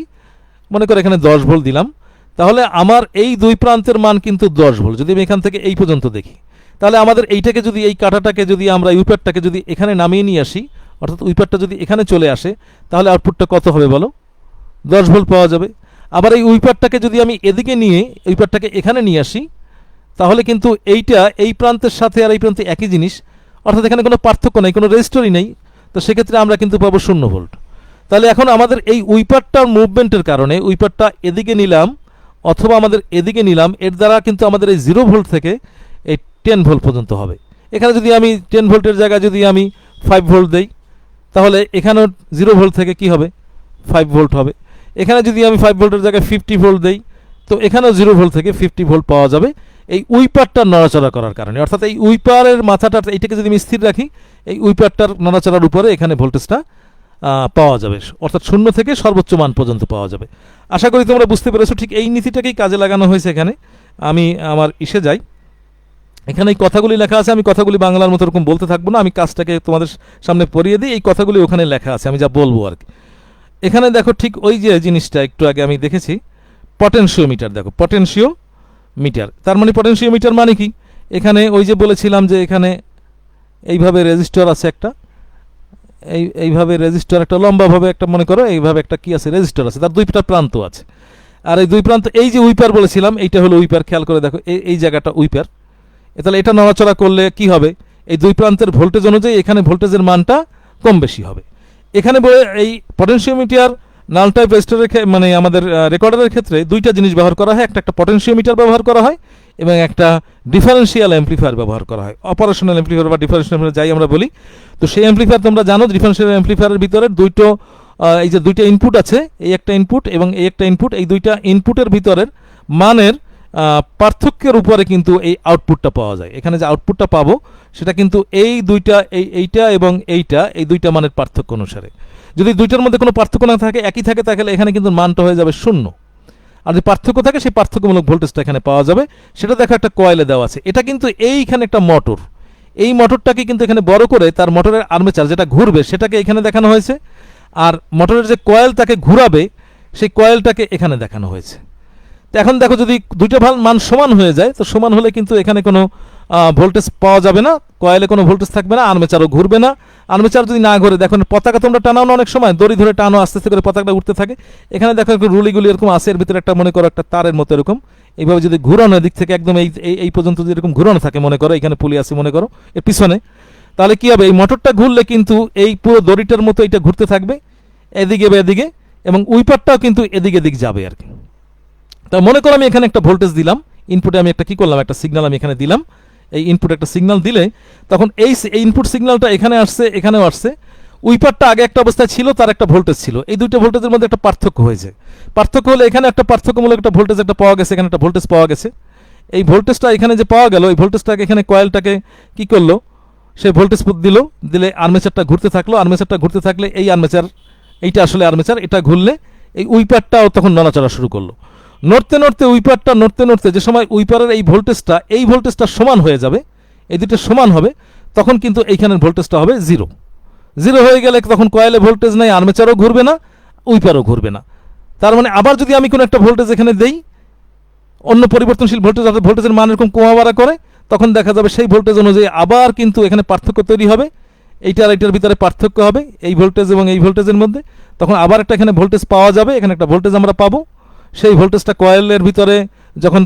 মনে করো এখানে 10 ভোল্ট দিলাম, তাহলে আমার এই দুই প্রান্তের মান কিন্তু 10 ভোল্ট। যদি আমি এখান থেকে এই পর্যন্ত দেখি, তাহলে আমাদের এইটাকে যদি, এই কাঁটাটাকে যদি আমরা উইপারটাকে যদি এখানে নামিয়ে নিয়ে আসি, অর্থাৎ উইপারটা যদি এখানে চলে আসে, তাহলে আউটপুটটা কত হবে বলো, 10 ভোল্ট পাওয়া যাবে। আবার এই উইপারটাকে যদি আমি এদিকে নিয়ে উইপারটাকে এখানে নিয়ে আসি, তাহলে কিন্তু এইটা এই প্রান্তের সাথে আর এই প্রান্তে একই জিনিস, অর্থাৎ এখানে কোনো পার্থক্য নেই, কোনো রেজিস্টরই নেই। তো সেক্ষেত্রে আমরা কিন্তু পাবো 0 ভোল্ট। তাহলে এখন আমাদের এই উইপারটার মুভমেন্টের কারণে, উইপারটা এদিকে নিলাম অথবা আমাদের এদিকে নিলাম, এর দ্বারা কিন্তু আমাদের এই 0 ভোল্ট থেকে এই 10 ভোল্ট পর্যন্ত হবে। এখানে যদি আমি 10 ভোল্টের জায়গায় যদি আমি 5 ভোল্ট দেই, তাহলে এখানেও 0 ভোল্ট থেকে কি হবে, 5 ভোল্ট হবে। এখানে যদি আমি 5 ভোল্টের জায়গায় 50 ভোল্ট দেই, তো এখানেও 0 ভোল্ট থেকে 50 ভোল্ট পাওয়া যাবে এই উইপারটার নড়াচড়া করার কারণে। অর্থাৎ এই উইপারের মাথাটা, এইটাকে যদি আমি স্থির রাখি, এই উইপারটার নড়াচড়ার উপরে এখানে ভোল্টেজটা পাওয়া যাবে, অর্থাৎ 0 থেকে সর্বোচ্চ মান পর্যন্ত পাওয়া যাবে। আশা করি তোমরা বুঝতে পেরেছো। ঠিক এই নীতিটাকেই কাজে লাগানো হয়েছে এখানে। আমি আমার ইসে যাই, এখানে এই কথাগুলি লেখা আছে, আমি কথাগুলি বাংলার মতো এরকম বলতে থাকবো না, আমি কাজটাকে তোমাদের সামনে পড়িয়ে দিই। এই কথাগুলি ওখানে লেখা আছে, আমি যা বলবো আর কি। এখানে দেখো ঠিক ওই যে জিনিসটা একটু আগে আমি দেখেছি, পটেনশিওমিটার। দেখো পটেনশিওমিটার, তার মানে পটেনশিওমিটার মানে কি, এখানে ওই যে বলেছিলাম যে এখানে এইভাবে রেজিস্টর আছে একটা, এইভাবে রেজিস্টর একটা লম্বাভাবে একটা, মনে করো এইভাবে একটা কি আছে, রেজিস্টর আছে, তার দুইটা প্রান্ত আছে। আর এই দুই প্রান্ত, এই যে উইপার বলেছিলাম, এইটা হলো উইপার। খেয়াল করে দেখো এই জায়গাটা উইপার। তাহলে এটা নড়াচড়া করলে কি হবে, এই দুই প্রান্তের ভোল্টেজ অনুযায়ী এখানে ভোল্টেজের মানটা কম বেশি হবে। এখানে এই পটেনশিওমিটার নাল টাইপ রেজিস্টরের মানে আমাদের রেকর্ডারের ক্ষেত্রে দুইটা জিনিস ব্যবহার করা হয়, একটা পটেনশিওমিটার ব্যবহার করা হয় এবং একটা ডিফারেন্সিয়াল অ্যাম্প্লিফায়ার ব্যবহার করা হয়, অপারেশনাল অ্যাম্প্লিফায়ার বা ডিফারেন্সিয়াল যাই আমরা বলি। তো সেই অ্যাম্প্লিফায়ার তোমরা জানো, ডিফারেন্সিয়াল অ্যাম্প্লিফায়ারের ভিতরে এই যে দুইটা ইনপুট আছে, এই একটা ইনপুট এবং এই একটা ইনপুট, এই দুইটা ইনপুটের ভিতরের মানের পার্থক্যের উপরে কিন্তু এই আউটপুটটা পাওয়া যায়। এখানে যে আউটপুটটা পাবো সেটা কিন্তু এই দুইটা, এইটা এবং এইটা, এই দুইটা মানের পার্থক্য অনুসারে। যদি দুইটার মধ্যে কোনো পার্থক্য না থাকে, একই থাকে, তাহলে এখানে কিন্তু মানটা হয়ে যাবে 0। আর যে পার্থক্য থাকে সেই পার্থক্যমূলক ভোল্টেজটা এখানে পাওয়া যাবে। সেটা দেখো একটা কয়েলে দেওয়া আছে। এটা কিন্তু এইখানে একটা মোটর, এই মোটরটাকে কিন্তু এখানে বড় করে তার মোটরের আর্মেচার যেটা ঘুরবে সেটাকে এখানে দেখানো হয়েছে, আর মোটরের যে কয়েল তাকে ঘুরাবে সেই কয়েলটাকে এখানে দেখানো হয়েছে। তো এখন দেখো যদি দুইটা মান সমান হয়ে যায়, তো সমান হলে কিন্তু এখানে কোনো ভোল্টেজ পাওয়া যাবে না, কয়েলে কোনো ভোল্টেজ থাকবে না, আর্মেচারও ঘুরবে না। আর্মেচার যদি না ঘুরে, দেখো পতাকা তোমরা টানাও না অনেক সময়, দড়ি ধরে টানো, আস্তে আস্তে করে পতাকাটা উঠতে থাকে। এখানে দেখো রুলিগুলি এরকম আছে, এর ভিতরে একটা মনে করো একটা তারের মতো এরকম এইভাবে যদি ঘুরানো দিক থেকে একদম এই পর্যন্ত যদি এরকম ঘুরানো থাকে, মনে করো এখানে পুলি আছে মনে করো এর পিছনে, তাহলে কি হবে, এই মোটরটা ঘুরলে কিন্তু এই পুরো দড়িটার মতো এটা ঘুরতে থাকবে এদিকে বা এদিকে, এবং উইপারটাও কিন্তু এদিকে এদিক যাবে আর কি। তা মনে করো আমি এখানে একটা ভোল্টেজ দিলাম, ইনপুটে আমি একটা কি করলাম, একটা সিগন্যাল আমি এখানে দিলাম। এই ইনপুট একটা সিগন্যাল দিলে তখন এই ইনপুট সিগন্যালটা এখানে আসছে, এখানেও আসছে। উইপারটা আগে একটা অবস্থায় ছিল, তার একটা ভোল্টেজ ছিল, এই দুইটা ভোল্টেজের মধ্যে একটা পার্থক্য হয়েছে। পার্থক্য হলে এখানে একটা পার্থক্যমূলক একটা ভোল্টেজ একটা পাওয়া গেছে, এখানে একটা ভোল্টেজ পাওয়া গেছে। এই ভোল্টেজটা এখানে যে পাওয়া গেল, এই ভোল্টেজটাকে এখানে কয়েলটাকে কি করলো, সে ভোল্টেজ দিলে আর্মেচারটা ঘুরতে থাকলো। আর্মেচারটা ঘুরতে থাকলে এই আর্মেচার, এইটা আসলে আর্মেচার, এটা ঘুরলে এই উইপারটাও তখন নড়াচড়া শুরু করলো। নড়তে নড়তে উইপারটা নড়তে নড়তে যে সময় উইপারের এই ভোল্টেজটা সমান হয়ে যাবে, এই দুটো সমান হবে, তখন কিন্তু এইখানের ভোল্টেজটা হবে জিরো। জিরো হয়ে গেলে তখন কয়েলে ভোল্টেজ নাই, আর্মেচারও ঘুরবে না, উইপারও ঘুরবে না। তার মানে আবার যদি আমি কোনো একটা ভোল্টেজ এখানে দেই, অন্য পরিবর্তনশীল ভোল্টেজ, অর্থাৎ ভোল্টেজের মান এরকম কমা বাড়া করে, তখন দেখা যাবে সেই ভোল্টেজ অনুযায়ী আবার কিন্তু এখানে পার্থক্য তৈরি হবে, এইটার এইটার ভিতরে পার্থক্য হবে এই ভোল্টেজ এবং এই ভোল্টেজের মধ্যে, তখন আবার একটা এখানে ভোল্টেজ পাওয়া যাবে, এখানে একটা ভোল্টেজ আমরা পাবো। সেই ভোল্টেজটা কয়েলের ভিতরে যখন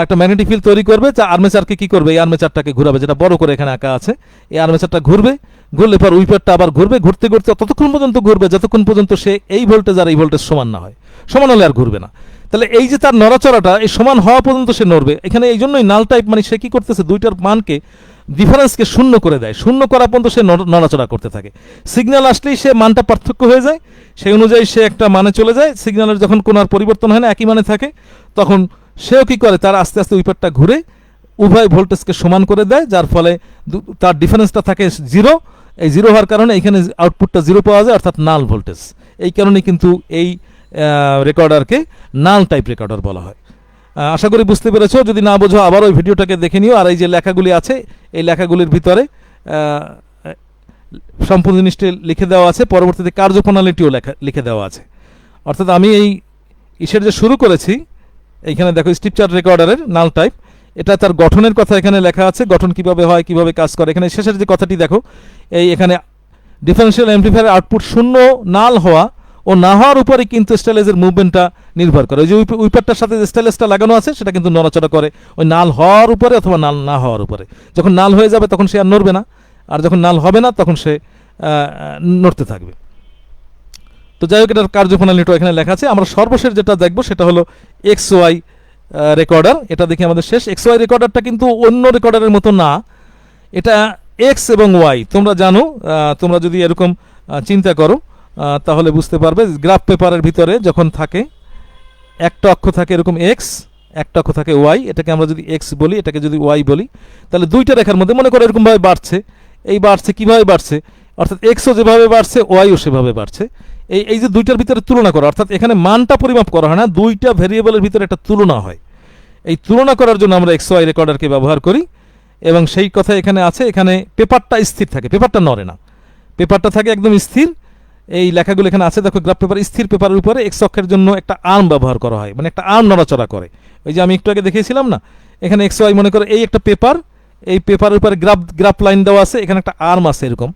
একটা ম্যাগনেটিক ফিল্ড তৈরি করবে, যা আর্মেচারকে কি করবে, এই আর্মেচারটাকে ঘুরাবে, যেটা বড় করে এখানে আঁকা আছে। এই আর্মেচারটা ঘুরবে, ঘুরলে পর উইপারটা আবার ঘুরবে, ঘুরতে ঘুরতে ততক্ষণ পর্যন্ত ঘুরবে যতক্ষণ পর্যন্ত সে এই ভোল্টেজ আর এই ভোল্টেজ সমান না হয়। সমান হলে আর ঘুরবে না। তাহলে এই যে তার নড়াচড়াটা, এই সমান হওয়া পর্যন্ত সে নড়বে। এখানে এই জন্যই নাল টাইপ, মানে সে কি করতেছে, দুইটার মানকে ডিফারেন্সকে শূন্য করে দেয়, শূন্য করা পর্যন্ত সে নড়াচড়া করতে থাকে। সিগন্যাল আসলেই সে মানটা পার্থক্য হয়ে যায়, সেই অনুযায়ী সে একটা মানে চলে যায়। সিগন্যালের যখন কোনো আর পরিবর্তন হয় না, একই মানে থাকে, তখন সেও কি করে, তার আস্তে আস্তে উইপারটা ঘুরে উভয় ভোল্টেজকে সমান করে দেয়, যার ফলে তার ডিফারেন্সটা থাকে জিরো। এই জিরো হওয়ার কারণে এখানে আউটপুটটা জিরো পাওয়া যায়, অর্থাৎ নাল ভোল্টেজ। এই কারণে কিন্তু এই রেকর্ডারকে নাল টাইপ রেকর্ডার বলা হয়। আশা করি বুঝতে পেরেছো। যদি না বোঝো আবার ওই ভিডিওটাকে দেখে নিও। আর এই যে লেখাগুলি আছে, এই লেখাগুলির ভিতরে সম্পূর্ণ জিনিসটি লিখে দেওয়া আছে, পরবর্তীতে কার্যপ্রণালীটিও লিখে দেওয়া আছে। অর্থাৎ আমি এই ইসের যে শুরু করেছি, এইখানে দেখো স্ট্রিপচার রেকর্ডারের নাল টাইপ, এটা তার গঠনের কথা এখানে লেখা আছে, গঠন কিভাবে হয়, কিভাবে কাজ করে। এখানে শেষের যে কথাটি দেখো, এখানে ডিফারেন্সিয়াল অ্যাম্পলিফায়ার আউটপুট শূন্য নাল হওয়া ও না হওয়ার উপরে কিন্তু স্টাইলেজের মুভমেন্টটা নির্ভর করে। ওই যে উইপারটার সাথে যে স্টাইলেজটা লাগানো আছে সেটা কিন্তু নড়াচড়া করে ওই নাল হওয়ার উপরে অথবা নাল না হওয়ার উপরে। যখন নাল হয়ে যাবে তখন সে আর নড়বে না, আর যখন নাল হবে না তখন সে নড়তে থাকবে। তো যাই হোক, এটার কার্যপ্রণালীটা এখানে লেখা আছে। আমরা সর্বশেষ যেটা দেখবো সেটা হলো এক্স ওয়াই রেকর্ডার। এটা দেখি আমাদের শেষ। এক্স ওয়াই রেকর্ডারটা কিন্তু অন্য রেকর্ডারের মতো না, এটা এক্স এবং ওয়াই। তোমরা জানো, তোমরা যদি এরকম চিন্তা করো তাহলে বুঝতে পারবে। গ্রাফ পেপারের ভিতরে যখন থাকে একটা অক্ষ থাকে এরকম এক্স, একটা অক্ষ থাকে ওয়াই। এটাকে আমরা যদি এক্স বলি, এটাকে যদি ওয়াই বলি, তাহলে দুইটা রেখার মধ্যে মনে করো এরকমভাবে বাড়ছে। এই বাড়ছে কীভাবে বাড়ছে, অর্থাৎ এক্সও যেভাবে বাড়ছে ওয়াইও সেভাবে বাড়ছে। এই যে দুইটার ভিতরে তুলনা করা, অর্থাৎ এখানে মানটা পরিমাপ করা হয় না, দুইটা ভেরিয়েবলের ভিতরে একটা তুলনা হয়। এই তুলনা করার জন্য আমরা এক্স ওয়াই রেকর্ডারকে ব্যবহার করি, এবং সেই কথা এখানে আছে। এখানে পেপারটা স্থির থাকে, পেপারটা নড়ে না, পেপারটা থাকে একদম স্থির। এই লেখাগুলো এখানে আছে দেখো, গ্রাফ পেপার, স্থির পেপারের উপরে এক্স অক্ষের জন্য একটা আর্ম ব্যবহার করা হয়, মানে একটা আর্ম নড়াচড়া করে। ওই যে আমি একটু আগে দেখিয়েছিলাম না, এখানে এক্স ওয়াই মনে করে এই একটা পেপার, এই পেপারের উপরে গ্রাফ লাইন দেওয়া আছে, এখানে একটা আর্ম আছে এরকম,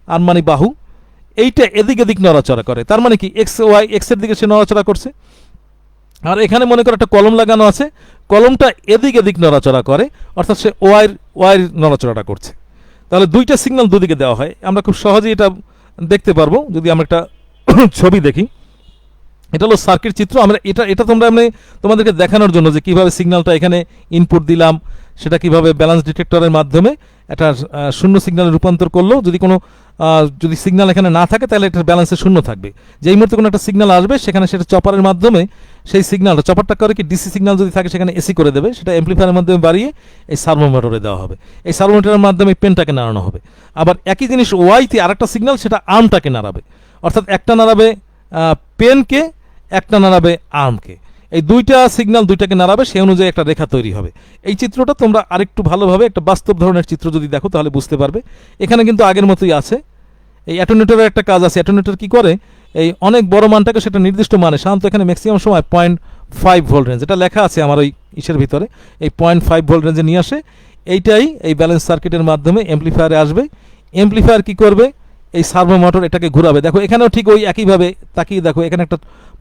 আর্ম মানে বাহু, এইটা এদিক এদিক নড়াচড়া করে। তার মানে কি এক্স ওয়াই, এক্সের দিকে সে নড়াচড়া করছে। আর এখানে মনে করো একটা কলম লাগানো আছে, কলমটা এদিক এদিক নড়াচড়া করে, অর্থাৎ সে ওয়াইয়ের নড়াচড়াটা করছে। তাহলে দুইটা সিগন্যাল দুদিকে দেওয়া হয়। আমরা খুব সহজেই এটা দেখতে পারবো যদি আমরা একটা ছবি দেখি। এটা হলো সার্কিট চিত্র। আমরা এটা তোমরা তোমাদেরকে দেখানোর জন্য যে কীভাবে সিগন্যালটা এখানে ইনপুট দিলাম, সেটা কিভাবে ব্যালেন্স ডিটেক্টরের মাধ্যমে একটা শূন্য সিগন্যালে রূপান্তর করলো। যদি সিগন্যাল এখানে না থাকে তাহলে এটার ব্যালেন্সে শূন্য থাকবে। যেই মুহূর্তে কোনো একটা সিগন্যাল আসবে সেখানে সেটা চপারের মাধ্যমে সেই সিগন্যালটা, চপারটা করে কি ডিসি সিগন্যাল যদি থাকে সেখানে এসি করে দেবে, সেটা অ্যাম্পলিফায়ারের মাধ্যমে বাড়িয়ে এই সার্ভোমোটরে দেওয়া হবে। এই সার্ভোমোটরের মাধ্যমে পেনটাকে নাড়ানো হবে। আবার একই জিনিস ওয়াইতে আরেকটা সিগন্যাল, সেটা আর্মটাকে নাড়াবে, অর্থাৎ একটা নাড়াবে পেনকে, একটা নাড়াবে আর্মকে। এই দুইটা সিগন্যাল দুইটাকে নাড়াবে, সেই অনুযায়ী একটা রেখা তৈরি হবে। এই চিত্রটা তোমরা আরেকটু ভালোভাবে একটা বাস্তব ধরনের চিত্র যদি দেখো তাহলে বুঝতে পারবে। এখানে কিন্তু আগের মতোই আছে। এই অ্যাটোনেটরের একটা কাজ আছে। অ্যাটোনেটর কি করে, এই অনেক বড় মানটাকে সেটা নির্দিষ্ট মানে, সাধারণত এখানে ম্যাক্সিমাম সময় 0.5 ভোল্ট রেঞ্জ, এটা লেখা আছে আমার ওই ইসের ভিতরে, এই 0.5 ভোল্ট রেঞ্জে নিয়ে আসে। এইটাই এই ব্যালেন্স সার্কিটের মাধ্যমে অ্যাম্প্লিফায়ারে আসবে। অ্যাম্প্লিফায়ার কি করবে, এই সার্ভো মোটর এটাকে ঘোরাবে। দেখো এখানেও ঠিক ওই একইভাবে তাকিয়ে দেখো, এখানে একটা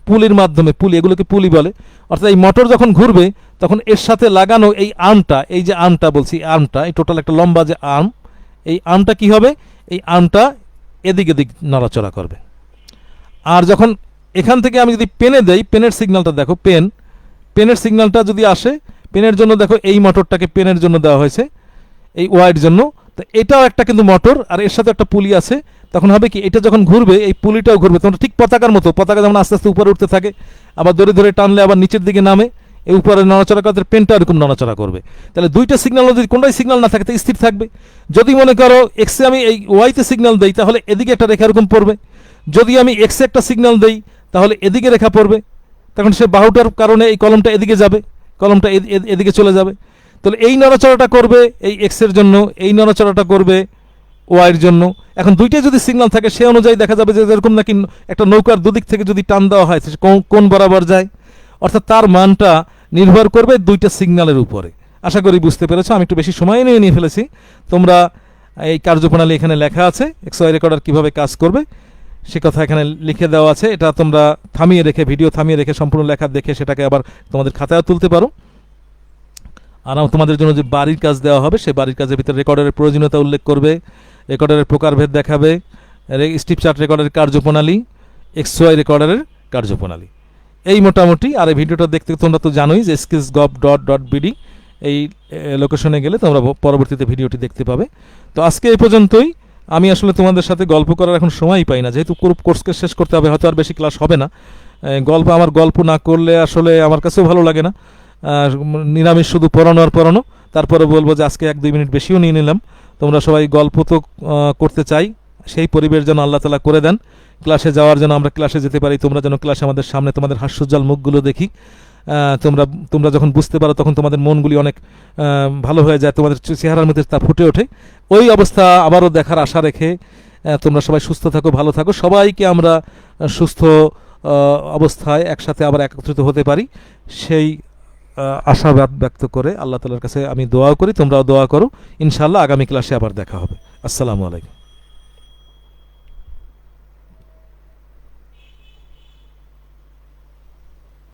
পুলির মাধ্যমে, পুলি, এগুলোকে পুলি বলে, অর্থাৎ এই মোটর যখন ঘুরবে তখন এর সাথে লাগানো এই আর্মটা, এই যে আর্মটা বলছি, আর্মটা এই টোটাল একটা লম্বা যে আর্ম, এই আর্মটা কি হবে, এই আর্মটা এদিক এদিক নড়াচড়া করবে। আর যখন এখান থেকে আমি যদি পেনে দেই, পেনের সিগন্যালটা দেখো, পেনের সিগন্যালটা যদি আসে, পেনের জন্য দেখো এই মোটরটাকে পেনের জন্য দেওয়া হয়েছে, এই ওয়াইড জন্য। তো এটাও একটা কিন্তু মোটর, আর এর সাথে একটা পুলি আছে। তখন হবে কি, এটা যখন ঘুরবে এই পুলিটাও ঘুরবে, তখন ঠিক পতাকার মতো, পতাকা যেমন আস্তে আস্তে উপরে উঠতে থাকে, আবার ধরে ধরে টানলে আবার নিচের দিকে নামে, এই উপরে নড়াচড়া করতে পেনটা এরকম নড়াচড়া করবে। তাহলে দুইটা সিগন্যাল যদি কোনটাই সিগন্যাল না থাকে তো স্থির থাকবে। যদি মনে করো এক্সে আমি এই ওয়াইতে সিগন্যাল দেই, তাহলে এদিকে একটা রেখা এরকম পড়বে। যদি আমি এক্সে একটা সিগন্যাল দেই, তাহলে এদিকে রেখা পড়বে। তখন সে বাহুটার কারণে এই কলমটা এদিকে যাবে, কলমটা এদিকে চলে যাবে। তাহলে এই নড়াচড়াটা করবে এই এক্সের জন্য, এই নড়াচড়াটা করবে ওয়াইয়ের জন্য। এখন দুইটাই যদি সিগন্যাল থাকে, সে অনুযায়ী দেখা যাবে যে এরকম নাকি একটা নৌকার দুদিক থেকে যদি টান দেওয়া হয়, সে কোন বরাবর যায়, অর্থাৎ তার মানটা নির্ভর করবে দুইটা সিগন্যালের উপরে। আশা করি বুঝতে পেরেছো। আমি একটু বেশি সময় নিয়ে ফেলেছি। তোমরা এই কার্যপ্রণালী এখানে লেখা আছে, এক্সওয়াই রেকর্ডার কিভাবে কাজ করবে সে কথা এখানে লিখে দেওয়া আছে। এটা তোমরা থামিয়ে রেখে, ভিডিও থামিয়ে রেখে সম্পূর্ণ লেখা দেখে সেটাকে আবার তোমাদের খাতায় তুলতে পারো। আর তোমাদের জন্য যে বাড়ির কাজ দেওয়া হবে, সেই বাড়ির কাজের ভিতরে রেকর্ডারের প্রয়োজনীয়তা উল্লেখ করবে, রেকর্ডারের প্রকারভেদ দেখাবে, স্টিপ চার্ট রেকর্ডারের কার্যপ্রণালী, এক্সওয়াই রেকর্ডারের কার্যপ্রণালী, এই মোটামুটি। আর এই ভিডিওটা দেখতে তোমরা তো জানোই যে skillsgov.bd এই লোকেশনে গেলে তোমরা পরবর্তীতে ভিডিওটি দেখতে পাবে। তো আজকে এই পর্যন্তই। আমি আসলে তোমাদের সাথে গল্প করার এখন সময়ই পাই না, যেহেতু কোর্সকে শেষ করতে হবে, হয়তো আর বেশি ক্লাস হবে না। গল্প না করলে আসলে আমার কাছেও ভালো লাগে না। নিরামিষ শুধু পড়ানো আর পড়ানো। তারপরে বলবো যে আজকে 1-2 মিনিট বেশিও নিয়ে নিলাম। তোমরা সবাই গল্প তো করতে চাই, সেই পরিবেশ যেন আল্লাহ তাআলা করে দেন, ক্লাসে যাওয়ার জন্য আমরা ক্লাসে যেতে পারি, তোমরা যেন ক্লাসে আমাদের সামনে তোমাদের হাস্যোজ্জ্বল মুখগুলো দেখি। তোমরা যখন বুঝতে পারো তখন তোমাদের মনগুলি অনেক ভালো হয়ে যায়, তোমাদের চেহারার মধ্যে তা ফুটে ওঠে। ওই অবস্থা আবারও দেখার আশা রেখে তোমরা সবাই সুস্থ থাকো, ভালো থাকো। সবাইকে আমরা সুস্থ অবস্থায় একসাথে আবার একত্রিত হতে পারি, সেই আশাবাদ ব্যক্ত করে আল্লাহ তাআলার কাছে আমি দোয়া করি, তোমরাও দোয়া করো। ইনশাআল্লাহ আগামী ক্লাসে আবার দেখা হবে। আসসালামু আলাইকুম।